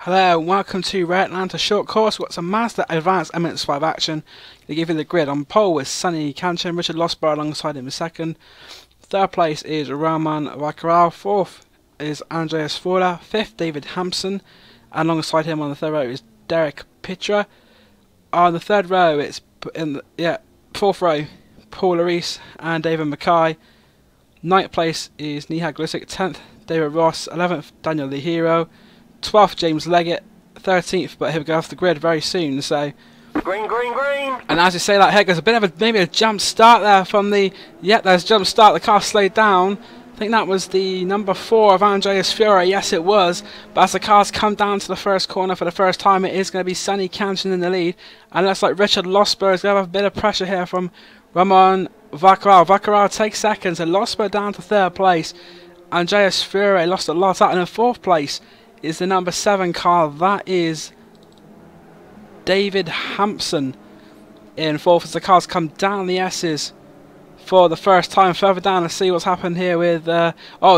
Hello and welcome to Red Atlanta Short Course. We've got some Mazda Advanced MX5 action. They give you the grid. On pole with Sonny Kanchan, Richard Losber alongside him in second. Third place is Roman Vaqueral. Fourth is Andreas Fuller. Fifth, David Hampson. And alongside him on the third row is Derek Pitra. On the third row, it's fourth row, Paul Larice and David Mackay. Ninth place is Nihad Glisic. 10th, David Ross. 11th, Daniel Lee Hero. 12th, James Leggett. 13th, but he'll go off the grid very soon. So green. And as you say that, here goes a bit of maybe a jump start there from the. Yeah, there's a jump start. The car slowed down. I think that was the number 4 of Andreas Fury. Yes, it was. But as the cars come down to the first corner for the first time, it is going to be Sonny Kanchan in the lead. And it looks like Richard Losber is going to have a bit of pressure here from Roman Vaqueral. Vaqueral takes second, and Losber down to third place. Andreas Fury lost a lot out. And in fourth place is the number 7 car. That is David Hampson in fourth as the cars come down the S's for the first time. Further down to see what's happened here with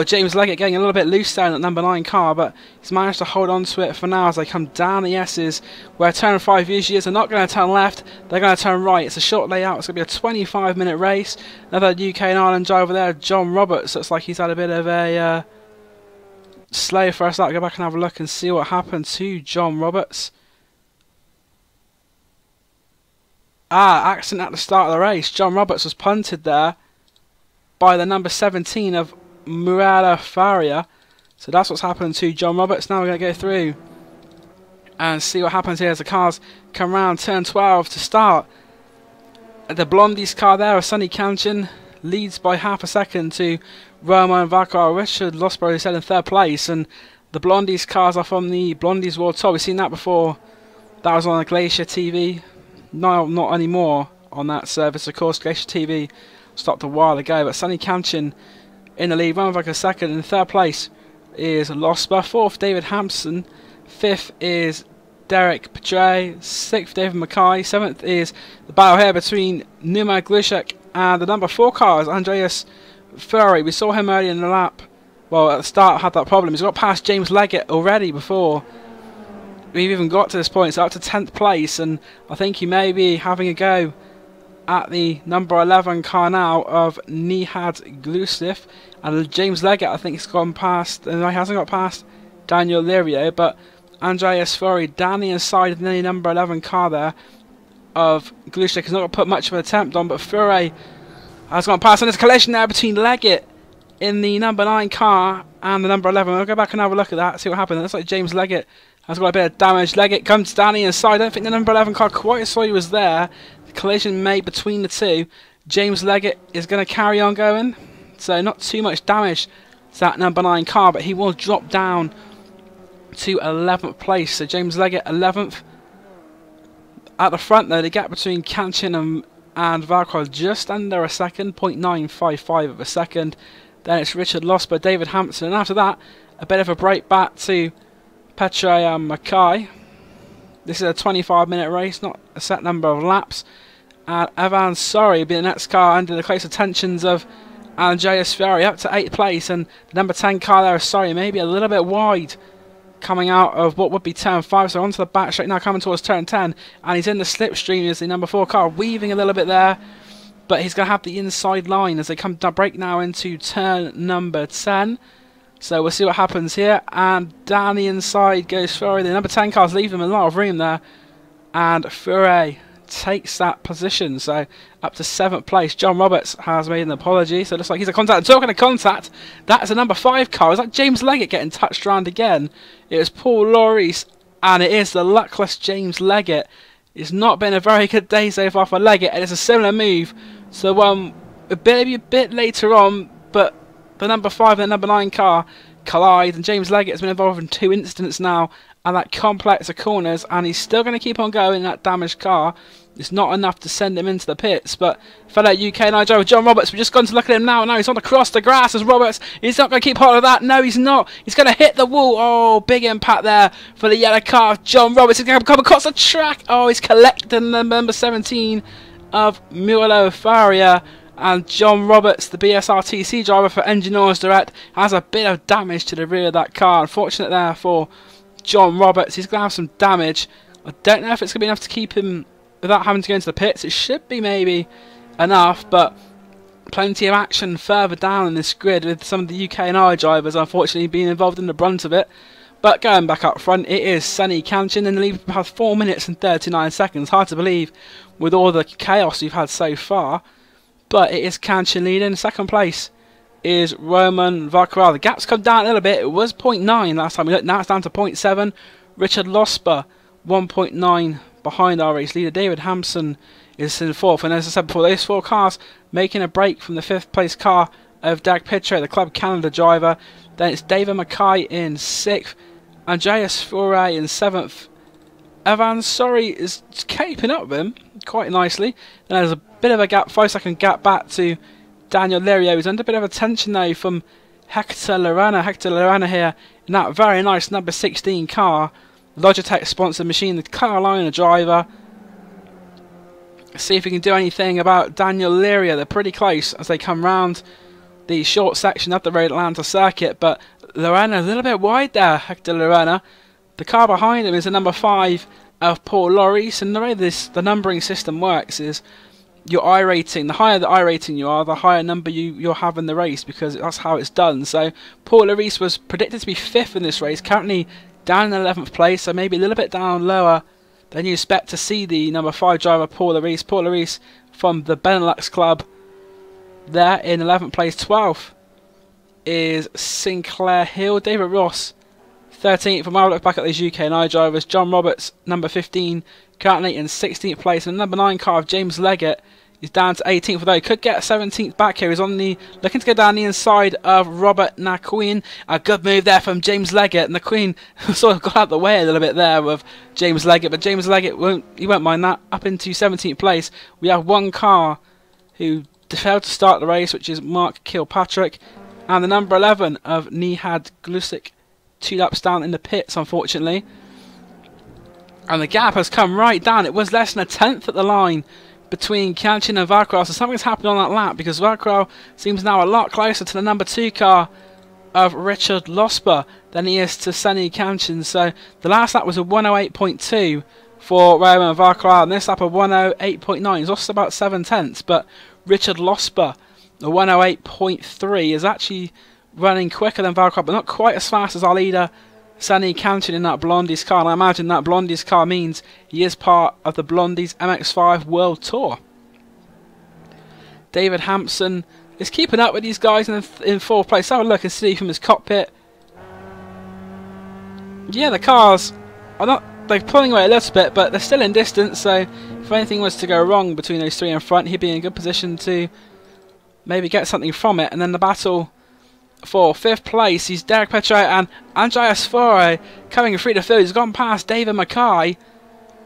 James Leggett getting a little bit loose down at number 9 car, but he's managed to hold on to it for now as they come down the S's where turn 5 usually is. They're not going to turn left, they're going to turn right. It's a short layout. It's going to be a 25-minute race. Another UK and Ireland driver there, John Roberts. Looks like he's had a bit of a slow first lap. Go back and have a look and see what happened to John Roberts. Accident at the start of the race. John Roberts was punted there by the number 17 of Murala Faria. So that's what's happened to John Roberts. Now we're going to go through and see what happens here as the cars come round turn 12 to start. The Blondie's car there of Sonny Kanchan leads by half a second to Roman Vaqueral. Richard Losber is in third place, and the Blondie's cars are from the Blondie's World Tour. We've seen that before. That was on the Glacier TV. No, not anymore on that service. Of course, Glacier TV stopped a while ago. But Sonny Kanchan in the lead. Roman Vaqueral second. In third place is Losber. Fourth, David Hampson. Fifth is Derek Patre. Sixth, David Mackay. Seventh is the battle here between Numa Glushek and the number 4 car is Andreas Fury. We saw him early in the lap. Well, at the start had that problem. He's got past James Leggett already before we've even got to this point. So up to 10th place, and I think he may be having a go at the number 11 car now of Nihad Glusif. And James Leggett, I think, has gone past, and he hasn't got past Daniel Lirio, but Andreas Fury down the inside of the number 11 car there of Glusik has not going to put much of an attempt on, but Fury has gone past, and there's a collision there between Leggett in the number 9 car and the number 11. We'll go back and have a look at that, see what happened. It looks like James Leggett has got a bit of damage. Leggett comes down the inside. I don't think the number 11 car quite saw he was there. The collision made between the two. James Leggett is going to carry on going, so not too much damage to that number 9 car, but he will drop down to 11th place. So James Leggett 11th. At the front though, the gap between Kanchan and Vaqueral just under a second, 0.955 of a second. Then it's Richard Losber, David Hampson, and after that, a bit of a break back to Petre and Mackay. This is a 25-minute race, not a set number of laps. And Evan Sorry will be the next car under the close attentions of Andreas Fury, up to 8th place, and the number 10 car there is Sorry, maybe a little bit wide coming out of what would be turn 5, so onto the back straight now, coming towards turn 10, and he's in the slipstream as the number 4 car, weaving a little bit there, but he's going to have the inside line as they come to break now into turn number 10. So we'll see what happens here, and down the inside goes Fury. The number 10 cars leave them a lot of room there, and Fury takes that position, so up to 7th place. John Roberts has made an apology, so it looks like he's a contact. And talking of contact, that is a number 5 car. Is that James Leggett getting touched around again? It was Paul Larice, and it is the luckless James Leggett. It's not been a very good day so far for Leggett, and it's a similar move. So maybe a bit later on, but the number 5 and the number 9 car collide, and James Leggett has been involved in 2 incidents now, and that complex of corners, and he's still going to keep on going in that damaged car. It's not enough to send him into the pits, but fellow UK and I driver John Roberts, we've just gone to look at him now, and now he's on across the grass as Roberts. He's not going to keep hold of that. No, he's not. He's going to hit the wall. Oh, big impact there for the yellow car. John Roberts is going to come across the track. Oh, he's collecting the number 17 of Murala Faria. And John Roberts, the BSRTC driver for Engineers Direct, has a bit of damage to the rear of that car. Unfortunate there for John Roberts. He's going to have some damage. I don't know if it's going to be enough to keep him without having to go into the pits. It should be maybe enough, but plenty of action further down in this grid with some of the UK&I drivers unfortunately being involved in the brunt of it. But going back up front, it is Sunny Kanchan in the lead for about 4 minutes and 39 seconds. Hard to believe with all the chaos we've had so far. But it is Kanchan leading. Second place is Roman Varkaral. The gap's come down a little bit. It was 0.9 last time we looked. Now it's down to 0.7. Richard Losper 1.9 behind our race leader. David Hampson is in fourth. And as I said before, those 4 cars making a break from the 5th place car of Dag Pitcher, the Club Canada driver. Then it's David Mackay in 6th. Andreas Faure in 7th. Evan Sorry is keeping up with him quite nicely. Then there's a bit of a gap, 5-second gap back to Daniel Lirio. He's under a bit of attention though from Hector Lorana. Hector Lorana here in that very nice number 16 car. Logitech sponsored machine, the Carolina driver. See if we can do anything about Daniel Lirio. They're pretty close as they come round the short section of the Road Atlanta circuit, but Lorana a little bit wide there, Hector Lorana. The car behind him is the number 5 of Paul Loris, and the way the numbering system works is your I rating, the higher the I rating you are, the higher number you'll have in the race, because that's how it's done. So Paul Loris was predicted to be 5th in this race, currently down in 11th place, so maybe a little bit down lower than you expect to see the number 5 driver Paul Loris. Paul Loris from the Benelux Club there in 11th place. 12th is Sinclair Hill. David Ross 13th. From our look back at these UK&I drivers, John Roberts number 15 currently in 16th place, and the number 9 car of James Leggett is down to 18th, although he could get 17th back here. He's on the looking to go down the inside of Robert Naquin. A good move there from James Leggett. Naquin sort of got out of the way a little bit there of James Leggett, but James Leggett won't mind that. Up into 17th place, we have one car who failed to start the race, which is Mark Kilpatrick, and the number 11 of Nihad Glusik, 2 laps down in the pits, unfortunately. And the gap has come right down. It was less than a tenth at the line between Kanchan and Varkaral, so something's happened on that lap, because Varkaral seems now a lot closer to the number 2 car of Richard Losper than he is to Sunny Kanchan. So the last lap was a 108.2 for Roman Varkaral, and this lap a 108.9. He's lost about 7 tenths, but Richard Losper, the 108.3, is actually running quicker than Varkaral, but not quite as fast as our leader Sunny Kanchan in that Blondie's car. And I imagine that Blondie's car means he is part of the Blondie's MX5 World Tour. David Hampson is keeping up with these guys in 4th place. Have a look and see from his cockpit. Yeah, the cars are not, they're pulling away a little bit, but they're still in distance, so if anything was to go wrong between those 3 in front, he'd be in a good position to maybe get something from it. And then the battle for 5th place, he's Derek Petro and Andreas Faure coming through the field. He's gone past David Mackay,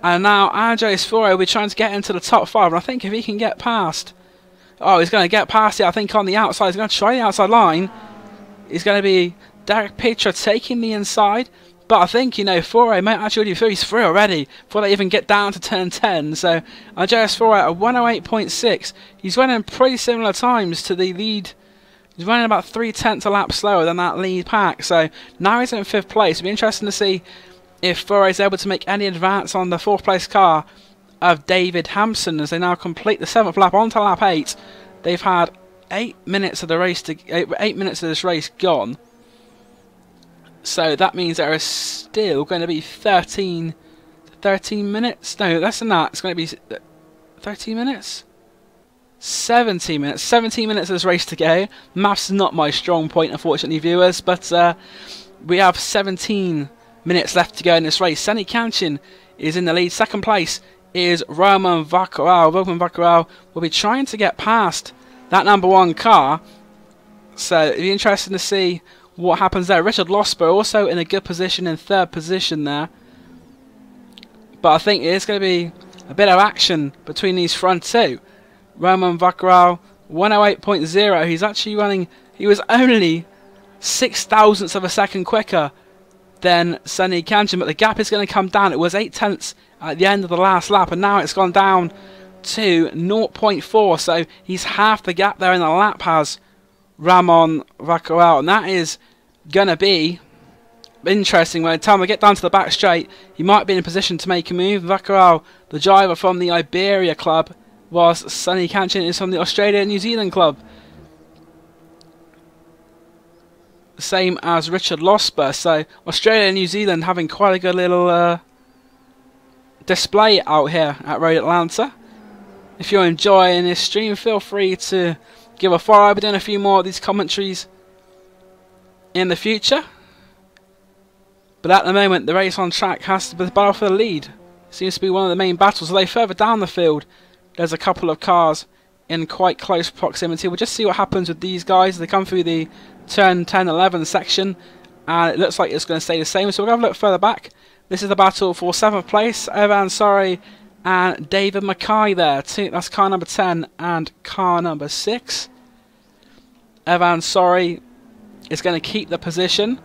and now Andreas Faure will be trying to get into the top 5, and I think if he can get past, oh, he's going to get past it, I think, on the outside. He's going to try the outside line. He's going to be Derek Petro taking the inside, but I think, you know, Faure might actually be through. He's through already before they even get down to turn 10. So Andreas Faure at 108.6. He's running pretty similar times to the lead. He's running about 3/10 a lap slower than that lead pack. So now he's in 5th place. It'll be interesting to see if Faure is able to make any advance on the 4th place car of David Hampson as they now complete the 7th lap onto lap 8. They've had 8 minutes of the race to 8 minutes of this race gone. So that means there is still going to be 13 minutes. No, less than that. It's going to be 13 minutes. 17 minutes. 17 minutes of this race to go. Maths is not my strong point, unfortunately, viewers, but we have 17 minutes left to go in this race. Sunny Kanchan is in the lead. 2nd place is Roman Varkaral. Roman Varkaral will be trying to get past that number 1 car. So it'll be interesting to see what happens there. Richard Losper also in a good position, in 3rd position there. But I think it is going to be a bit of action between these front 2. Roman Varkaral 108.0. He's actually running, he was only 6 thousandths of a second quicker than Sunny Kanchan, but the gap is going to come down. It was 8 tenths at the end of the last lap, and now it's gone down to 0.4, so he's half the gap there in the lap has Roman Varkaral, and that is going to be interesting. By the time we get down to the back straight, he might be in a position to make a move. Vaquerão, the driver from the Iberia club, whilst Sonny Kanchan is from the Australia and New Zealand club. Same as Richard Losper. So Australia and New Zealand having quite a good little display out here at Road Atlanta. If you're enjoying this stream, feel free to give a follow. I'll be doing a few more of these commentaries in the future. But at the moment, the race on track has to be the battle for the lead. Seems to be one of the main battles. Although further down the field, there's a couple of cars in quite close proximity. We'll just see what happens with these guys. They come through the turn 10-11 section, and it looks like it's going to stay the same. So we'll have a look further back. This is the battle for 7th place. Evan Sorry and David Mackay there. That's car number 10 and car number 6. Evan Sorry is going to keep the position.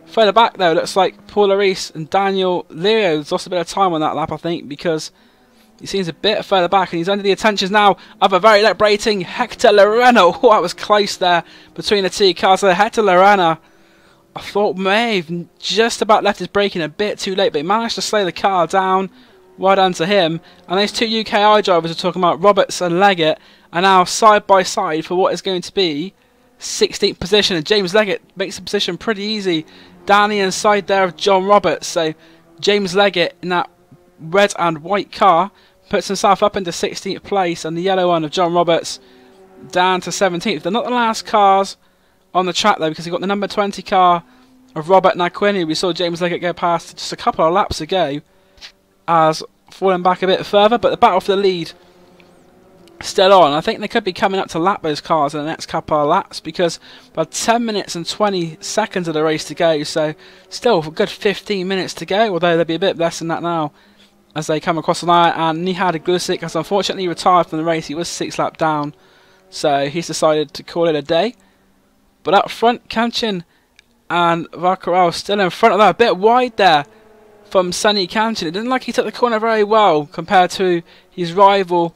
Further back though, looks like Paul Reese and Daniel Leo's lost a bit of time on that lap, I think, because he seems a bit further back, and he's under the attentions now of a very lip-brating Hector Lorena. Oh, that was close there between the two cars. So Hector Lorena, I thought, may have just about left his braking a bit too late, but he managed to slow the car down. Well done to him. And those two UKI drivers are talking about, Roberts and Leggett, are now side by side for what is going to be 16th position. And James Leggett makes the position pretty easy down the inside there of John Roberts. So James Leggett in that red and white car puts himself up into 16th place, and the yellow one of John Roberts down to 17th. They're not the last cars on the track though, because you've got the number 20 car of Robert Naquini. We saw James Leggett go past just a couple of laps ago, as falling back a bit further, but the battle for the lead still on. I think they could be coming up to lap those cars in the next couple of laps, because about 10 minutes and 20 seconds of the race to go, so still a good 15 minutes to go, although there'll be a bit less than that now as they come across the line. And Nihad Glusic has unfortunately retired from the race. He was 6 laps down, so he's decided to call it a day. But up front, Kanchan and Vaquerão still in front of that, a bit wide there from Sonny Kanchan. It didn't look like he took the corner very well compared to his rival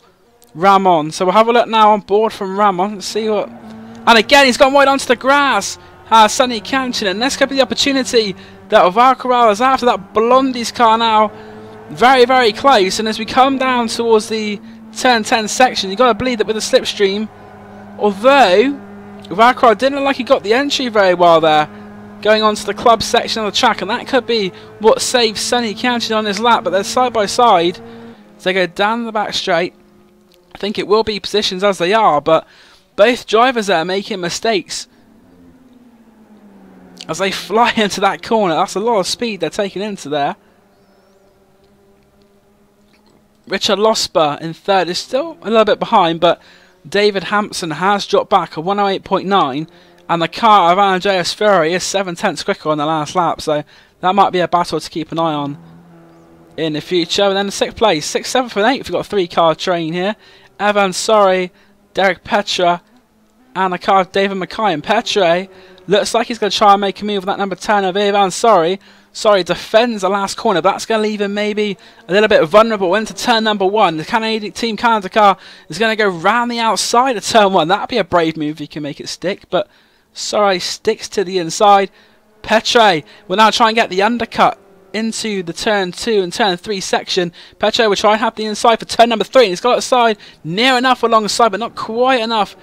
Ramon. So we'll have a look now on board from Ramon. Let's see what... And again, he's gone wide onto the grass, Sonny Kanchan. And this could be the opportunity that Vaquerão is after. That Blondie's car now very, very close. And as we come down towards the turn 10 section, you've got to believe that with the slipstream, although Vaquerão didn't look like he got the entry very well there, going on to the club section of the track, and that could be what saves Sonny Kanchan on his lap. But they're side by side as they go down the back straight. I think it will be positions as they are, but both drivers there are making mistakes as they fly into that corner. That's a lot of speed they're taking into there. Richard Losper in third is still a little bit behind, but David Hampson has dropped back a 108.9, and the car of Andreas Fury is 7/10 quicker on the last lap, so that might be a battle to keep an eye on in the future. And then the 6th place, 6th, 7th and 8th, we've got a 3-car train here. Evan Sorry, Derek Petra, and the car of David Mackay. And Petra looks like he's going to try and make a move with that number 10 of Evan Sorry. Sorry defends the last corner, but that's going to leave him maybe a little bit vulnerable into turn number 1. The Canadian Team Canada car is going to go round the outside of turn 1. That would be a brave move if he can make it stick, but Sorry sticks to the inside. Petra will now try and get the undercut into the turn 2 and turn 3 section. Petra will try and have the inside for turn number 3, and he's got the side near enough alongside, but not quite enough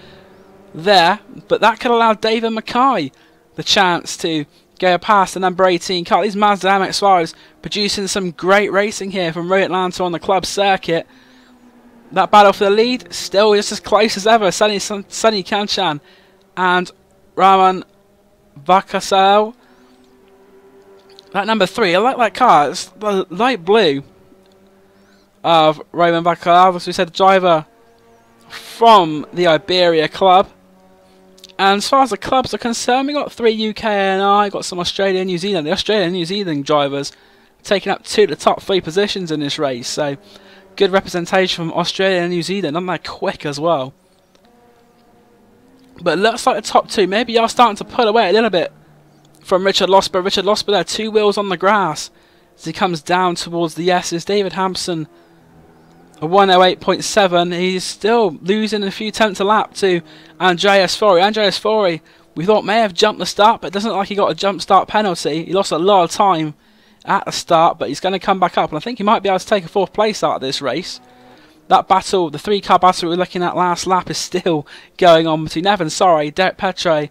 there. But that could allow David Mackay the chance to go past the number 18 car. These Mazda MX5s producing some great racing here from Road Atlanta on the club circuit. That battle for the lead still just as close as ever. Sonny Kanchan and Ramon Vaquerão. That number 3, I like that car. It's the light blue of Roman Vaquerão, as we said, driver from the Iberia club. And as far as the clubs are concerned, we got 3 UK and I, got some Australia and New Zealand. The Australia and New Zealand drivers taking up 2 of the top 3 positions in this race. So good representation from Australia and New Zealand, and they're quick as well. But it looks like the top 2 maybe are starting to pull away a little bit from Richard Losper. Richard Losper there, 2 wheels on the grass as he comes down towards the S's. David Hampson, a 108.7. He's still losing a few tenths a lap to Andreas Fury. Andreas Fury we thought may have jumped the start, but it doesn't look like he got a jump start penalty. He lost a lot of time at the start, but he's going to come back up, and I think he might be able to take a 4th place out of this race. That battle, the 3-car battle we were looking at last lap, is still going on between Evan Sorry, Derek Petre,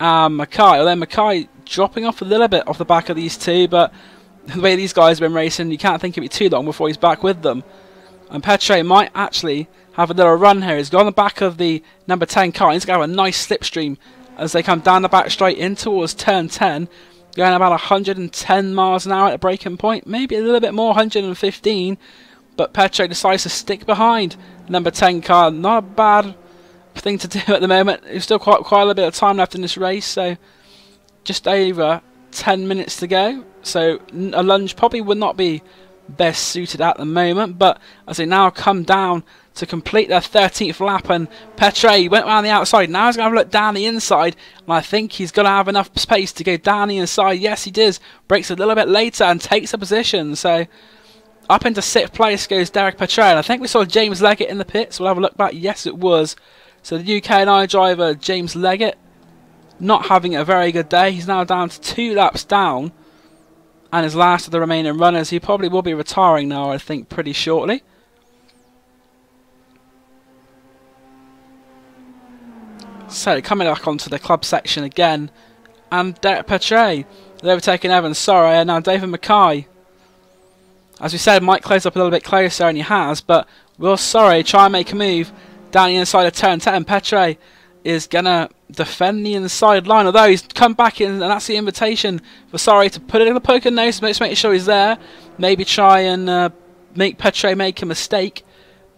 and Mackay. Although Mackay dropping off a little bit off the back of these two, but the way these guys have been racing, you can't think it'll be too long before he's back with them. And Petre might actually have a little run here. He's got on the back of the number 10 car. He's going to have a nice slipstream as they come down the back straight in towards turn 10. Going about 110 miles an hour at the braking point. Maybe a little bit more, 115. But Petre decides to stick behind number 10 car. Not a bad thing to do at the moment. There's still quite a little bit of time left in this race. So just over 10 minutes to go. So a lunge probably would not be best suited at the moment. But as they now come down to complete their 13th lap, and Petre went around the outside. Now he's going to have a look down the inside, and I think he's going to have enough space to go down the inside. Yes, he does. Brakes a little bit later and takes a position. So up into 6th place goes Derek Petre, and I think we saw James Leggett in the pits. We'll have a look back. Yes, it was. So the UK&I driver, James Leggett, not having a very good day. He's now down to 2 laps down, and is last of the remaining runners. He probably will be retiring now, I think, pretty shortly. So coming back onto the club section again, and Derek Petre, they've overtaken Evan Sorry, and now David Mackay. As we said, might close up a little bit closer, and he has, but will Sorry try and make a move down the inside of turn 10. Petre is going to defend the inside line, although he's come back in, and that's the invitation for Sorry to put it in the poker nose, just make sure he's there, maybe try and make Petre make a mistake.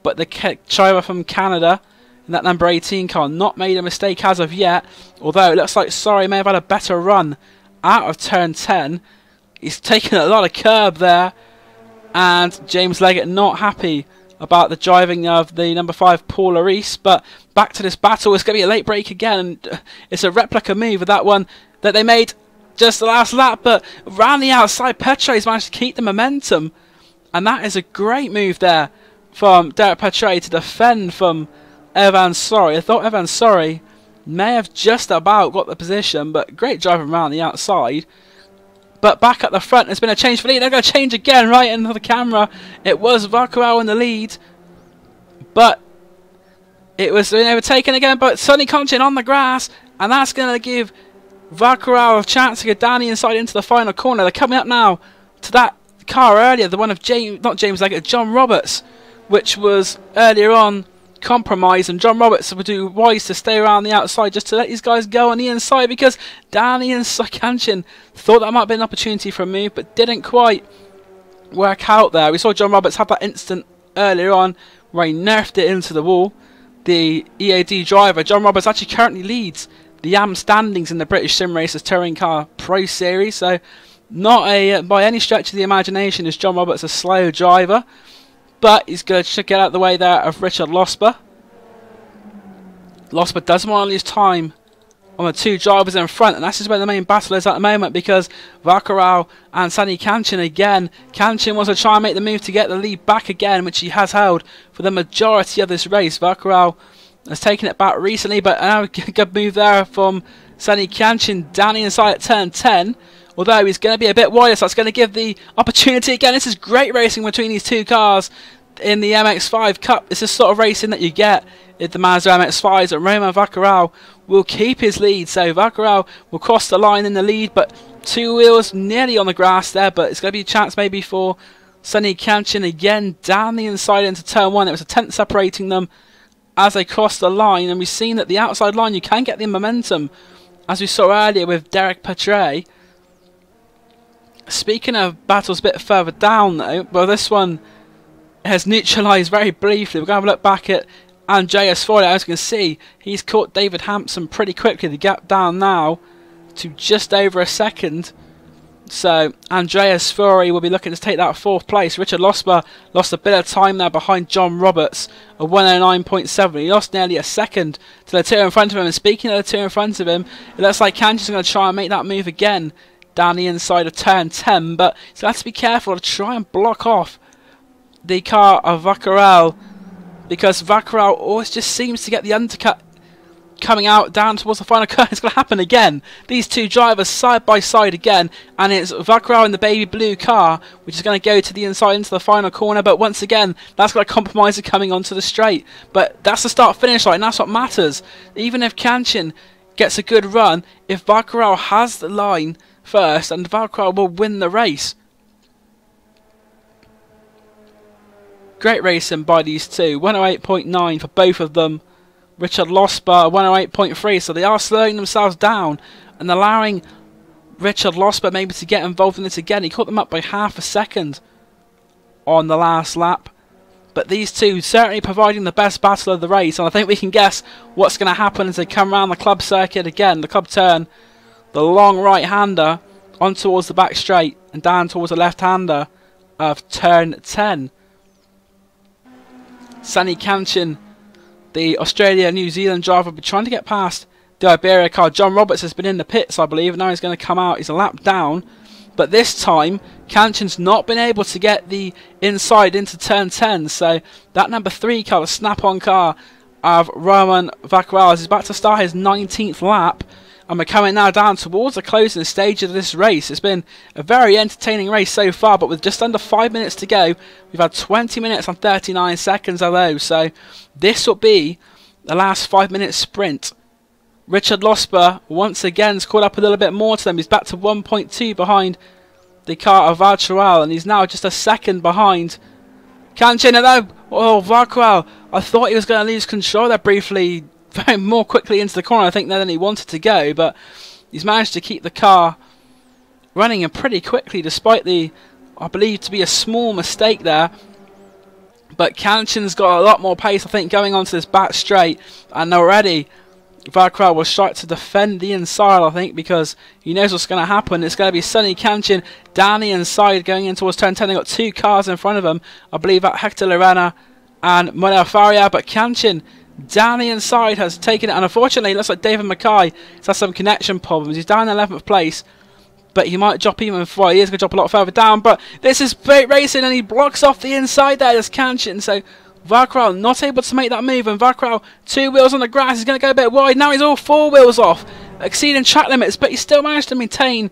But the driver from Canada, that number 18 car, not made a mistake as of yet, although it looks like Sorry may have had a better run out of turn 10. He's taken a lot of curb there, and James Leggett not happy about the driving of the number 5 Paul Arice. But back to this battle. It's going to be a late break again, and it's a replica move of that one that they made just the last lap, but round the outside Petre's managed to keep the momentum, and that is a great move there from Derek Petre to defend from Evan Sorry. I thought Evan Sorry may have just about got the position, but great driving around the outside. But back at the front, there's been a change for lead. They're going to change again right into the camera. It was Vaquerel in the lead, but it was overtaken again. But Sonny Conchin on the grass, and that's going to give Vaquerel a chance to get down the inside into the final corner. They're coming up now to that car earlier, the one of James Leggett, John Roberts, which was earlier on compromise, and John Roberts would do wise to stay around the outside just to let these guys go on the inside, because down the inside Kanchin thought that might be an opportunity for a move, but didn't quite work out there. We saw John Roberts have that instant earlier on where he nerfed it into the wall. The EAD driver, John Roberts, actually currently leads the AM standings in the British Sim Racers Touring Car Pro Series, so not a by any stretch of the imagination is John Roberts a slow driver. But he's going to get out of the way there of Richard Losper. Losper doesn't want to lose time on the 2 drivers in front, and that's just where the main battle is at the moment, because Vaquerel and Sonny Kanchin again. Kanchin wants to try and make the move to get the lead back again, which he has held for the majority of this race. Vaquerel has taken it back recently, but now a good move there from Sonny Kanchin down the inside at turn 10. Although he's going to be a bit wider, so that's going to give the opportunity again. This is great racing between these 2 cars in the MX5 Cup. It's the sort of racing that you get in the Mazda MX5s, and Romain Vaquerel will keep his lead. So Vaquerel will cross the line in the lead, but 2 wheels nearly on the grass there, but it's going to be a chance maybe for Sonny Kanchin again down the inside into turn 1. It was a tenth separating them as they crossed the line, and we've seen that the outside line you can get the momentum, as we saw earlier with Derek Petre. Speaking of battles a bit further down though, well, this one has neutralised very briefly. We're going to have a look back at Andreas Ford. As you can see, he's caught David Hampson pretty quickly. The gap down now to just over a second. So Andreas Fury will be looking to take that 4th place. Richard Losper lost a bit of time there behind John Roberts, a 109.7. He lost nearly a second to the 2 in front of him. And speaking of the 2 in front of him, it looks like Kanchin's going to try and make that move again down the inside of turn 10, but he's going to have to be careful to try and block off the car of Vaquerel, because Vaquerel always just seems to get the undercut coming out down towards the final curve. It's going to happen again. These two drivers side by side again, and it's Vaquerel in the baby blue car, which is going to go to the inside into the final corner. But once again, that's got a compromiser coming onto the straight. But that's the start-finish line, and that's what matters. Even if Kanchin gets a good run, if Vaquerel has the line first, and Vaquerel will win the race. Great racing by these two. 108.9 for both of them. Richard Losper 108.3, so they are slowing themselves down and allowing Richard Losper maybe to get involved in this again. He caught them up by half a second on the last lap. But these two certainly providing the best battle of the race, and I think we can guess what's going to happen as they come around the club circuit again. The club turn, the long right-hander on towards the back straight and down towards the left-hander of turn 10. Sonny Kanchin, the Australia-New Zealand driver, will be trying to get past the Iberia car. John Roberts has been in the pits, I believe, and now he's going to come out. He's a lap down. But this time, Kanchin's not been able to get the inside into turn 10. So that number 3 car, the snap-on car of Roman Vaquerel, is about to start his 19th lap. And we're coming now down towards the closing stage of this race. It's been a very entertaining race so far, but with just under 5 minutes to go, we've had 20 minutes and 39 seconds of those. So this will be the last 5 minute sprint. Richard Losper once again has caught up a little bit more to them. He's back to 1.2 behind the car of Vaquerel, and he's now just a second behind Kanchin. Oh, Vaquerel, I thought he was going to lose control there briefly. Very more quickly into the corner, I think, than he wanted to go, but he's managed to keep the car running pretty quickly despite the, I believe, to be a small mistake there. But Kanchin's got a lot more pace, I think, going onto this back straight, and already Vaquerel will start to defend the inside, I think, because he knows what's going to happen. It's going to be Sonny Kanchin down the inside going in towards turn 10. They've got two cars in front of them, I believe, at Hector Lorena and Manuel Faria, but Kanchin down the inside has taken it, and unfortunately it looks like David Mackay has some connection problems. He's down in 11th place, but he might drop even further. He is going to drop a lot further down, but this is great racing, and he blocks off the inside there as Kanchin. So Vaquerel not able to make that move, and Vaquerel 2 wheels on the grass. He's going to go a bit wide. Now he's all 4 wheels off, exceeding track limits, but he still managed to maintain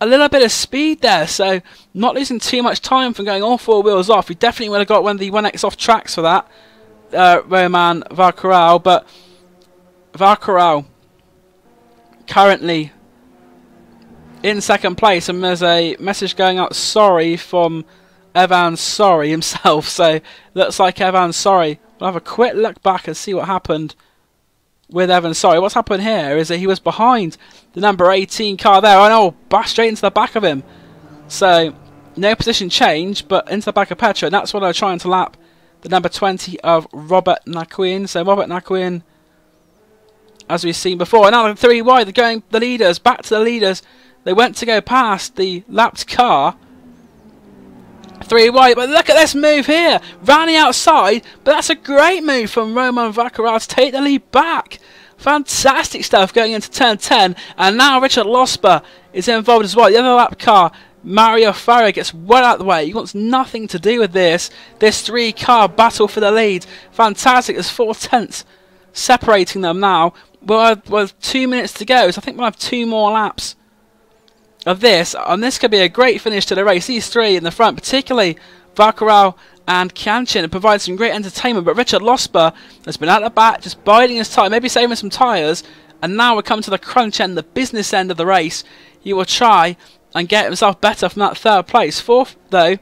a little bit of speed there, so not losing too much time from going all 4 wheels off. He definitely would have got one of the 1X off tracks for that. Roman Vaquerel, but Vaquerel currently in second place, and there's a message going out, sorry, from Evan Sorry himself. So looks like Evan Sorry. We'll have a quick look back and see what happened with Evan Sorry. What's happened here is that he was behind the number 18 car there. I know, back straight into the back of him. So no position change, but into the back of Petra, and that's what they're trying to lap the number 20 of Robert Naquin. So Robert Naquin, as we've seen before. And now 3 wide, they're going the leaders, back to the leaders. They went to go past the lapped car. 3 wide, but look at this move here. Round the outside, but that's a great move from Roman Vaquerel to take the lead back. Fantastic stuff going into turn 10. And now Richard Losper is involved as well. The other lap car, Mario Faria, gets well out of the way. He wants nothing to do with this 3-car battle for the lead. Fantastic. There's 4 tenths separating them now. With 2 minutes to go, so I think we'll have 2 more laps of this, and this could be a great finish to the race. These 3 in the front, particularly Vaquerel and Kanchin, provide some great entertainment, but Richard Losper has been at the back, just biding his time, maybe saving some tyres, and now we're coming to the crunch end, the business end of the race. He will try and get himself better from that 3rd place. 4th, though,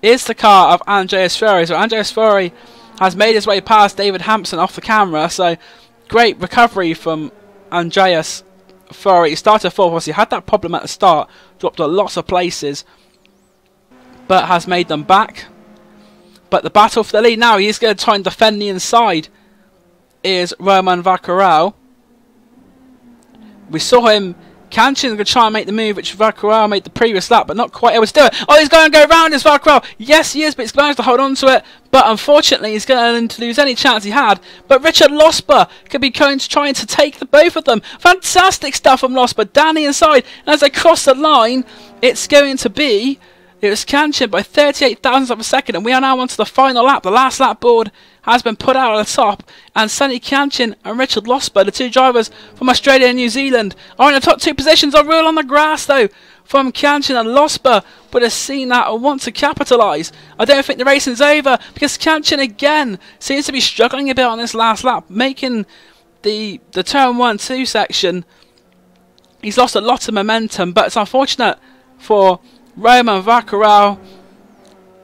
is the car of Andreas Fury. So Andreas Fury has made his way past David Hampson off the camera, so great recovery from Andreas Fury. He started 4th, obviously had that problem at the start, dropped a lot of places, but has made them back. But the battle for the lead now, he's going to try and defend the inside, is Roman Vaquerel. We saw him, Kanchin's going to try and make the move which Vaquerel made the previous lap, but not quite able to do it. Oh, he's going to go around his Vaquerel. Yes, he is, but he's managed to hold on to it. But unfortunately, he's going to lose any chance he had. But Richard Losper could be going to trying to take the both of them. Fantastic stuff from Losper down the inside. And as they cross the line, it's going to be It was Kanchin by 38 thousandths of a second, and we are now on to the final lap. The last lap board has been put out at the top, and Sonny Kanchin and Richard Losber, the two drivers from Australia and New Zealand, are in the top two positions. A rule on the grass, though, from Kanchin, and Losber would have seen that and want to capitalise. I don't think the racing's over, because Kanchin again seems to be struggling a bit on this last lap, making the turn 1-2 section. He's lost a lot of momentum, but it's unfortunate for Roman Vacarel.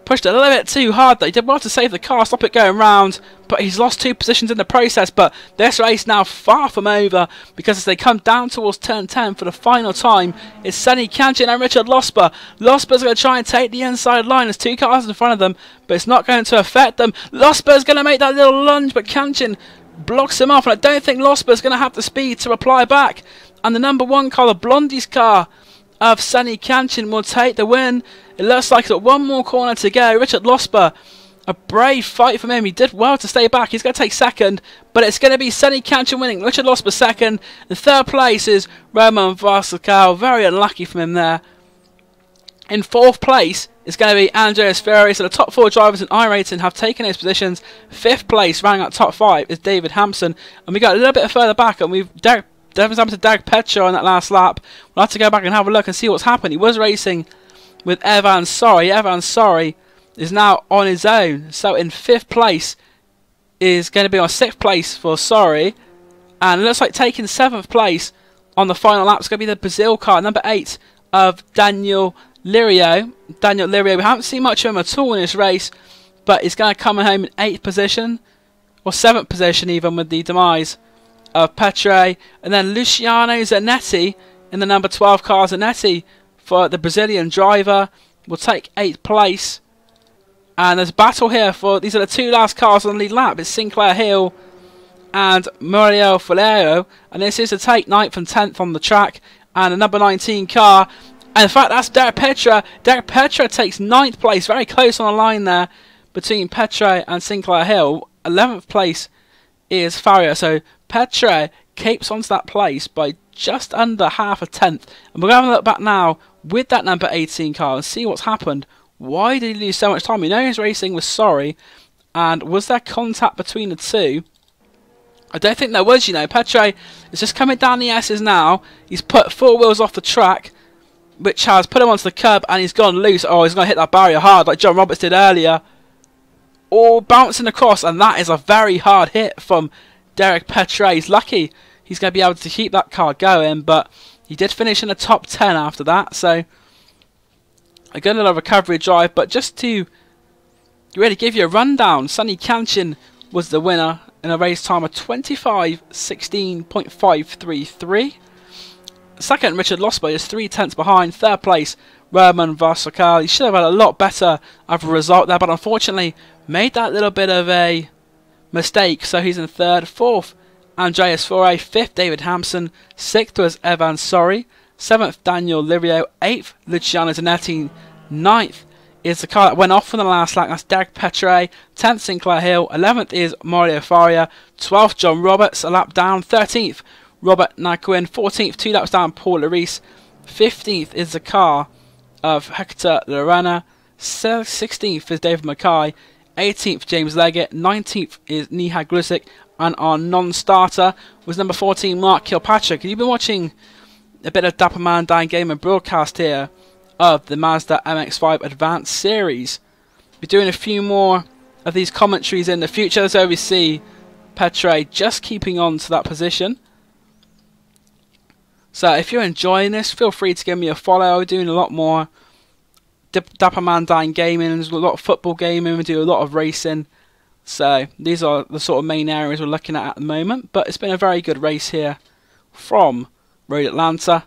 Pushed it a little bit too hard though. He did well to save the car, stop it going round, but he's lost 2 positions in the process. But this race now far from over, because as they come down towards turn 10 for the final time, it's Sonny Kanchin and Richard Losber. Losber's going to try and take the inside line. There's 2 cars in front of them, but it's not going to affect them. Losber's going to make that little lunge, but Kanchin blocks him off, and I don't think Losber's going to have the speed to reply back. And the number 1 car, the Blondie's car of Sonny Kanchin, will take the win. It looks like it's got 1 more corner to go. Richard Losber, a brave fight from him. He did well to stay back. He's going to take second, but it's going to be Sonny Kanchin winning. Richard Losber second. In third place is Roman Varsakal. Very unlucky from him there. In fourth place is going to be Andreas Ferrari. So the top 4 drivers in iRacing have taken those positions. Fifth place, rounding out top 5, is David Hampson. And we got a little bit further back, and we've Devon's happened to Derek Petra on that last lap. We'll have to go back and have a look and see what's happened. He was racing with Evan Sorry. Evan Sorry is now on his own. So in 5th place is going to be on 6th place for Sorry. And it looks like taking 7th place on the final lap is going to be the Brazil car, number 8 of Daniel Lirio. Daniel Lirio, we haven't seen much of him at all in this race, but he's going to come home in 8th position, or 7th position even, with the demise of Petre. And then Luciano Zanetti in the number 12 car. Zanetti, for the Brazilian driver, will take 8th place. And there's a battle here for, these are the 2 last cars on the lead lap. It's Sinclair Hill and Muriel Falero, and this is to take 9th and 10th on the track. And the number 19 car, and in fact that's Derek Petra. Derek Petra takes 9th place, very close on the line there between Petre and Sinclair Hill. 11th place is Faria. So Petre keeps onto that place by just under half a tenth. And we're going to look back now with that number 18 car and see what's happened. Why did he lose so much time? We know his racing was Sorry, and was there contact between the two? I don't think there was, you know. Petre is just coming down the S's now. He's put 4 wheels off the track, which has put him onto the curb, and he's gone loose. Oh, he's going to hit that barrier hard like John Roberts did earlier. All bouncing across, and that is a very hard hit from Derek Petre. He's lucky he's going to be able to keep that car going, but he did finish in the top 10 after that, so a good little recovery drive. But just to really give you a rundown, Sonny Kanchin was the winner in a race time of 25:16.533. Second, Richard Losber is 3 tenths behind. Third place, Roman Varsakal. He should have had a lot better of a result there, but unfortunately made that little bit of a mistake, so he's in third. Fourth, Andreas Faure. Fifth, David Hampson. Sixth was Evan Sorry. Seventh, Daniel Lirio. Eighth, Luciano Zanetti. Ninth is the car that went off in the last lap. That's Derek Petre. 10th, Sinclair Hill. 11th is Mario Faria. 12th, John Roberts, a lap down. 13th, Robert Naquin. 14th, 2 laps down, Paul Larice. 15th is the car of Hector Lorena. 16th is David Mackay. 18th, James Leggett. 19th is Nihad Glusik. And our non-starter was number 14, Mark Kilpatrick. You've been watching a bit of Dapper Man Dan Gamer broadcast here of the Mazda MX5 Advanced Series. Be doing a few more of these commentaries in the future, so we see Petre just keeping on to that position. So if you're enjoying this, feel free to give me a follow. We're doing a lot more Dapper Man Dan Gaming. There's a lot of football gaming. We do a lot of racing. So these are the sort of main areas we're looking at the moment. But it's been a very good race here from Road Atlanta.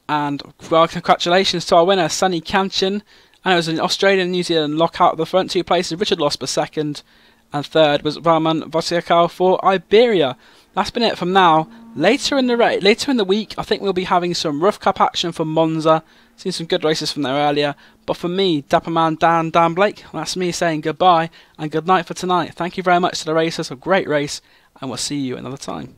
And well, congratulations to our winner, Sonny Kanchin. And it was an Australian and New Zealand lockout. The front 2 places, Richard Losber second, and third was Roman Varsakal for Iberia. That's been it from now. Later in the week, I think we'll be having some Rough Cup action from Monza. Seen some good races from there earlier. But for me, Dapper Man Dan Blake, that's me saying goodbye and good night for tonight. Thank you very much to the racers. A great race, and we'll see you another time.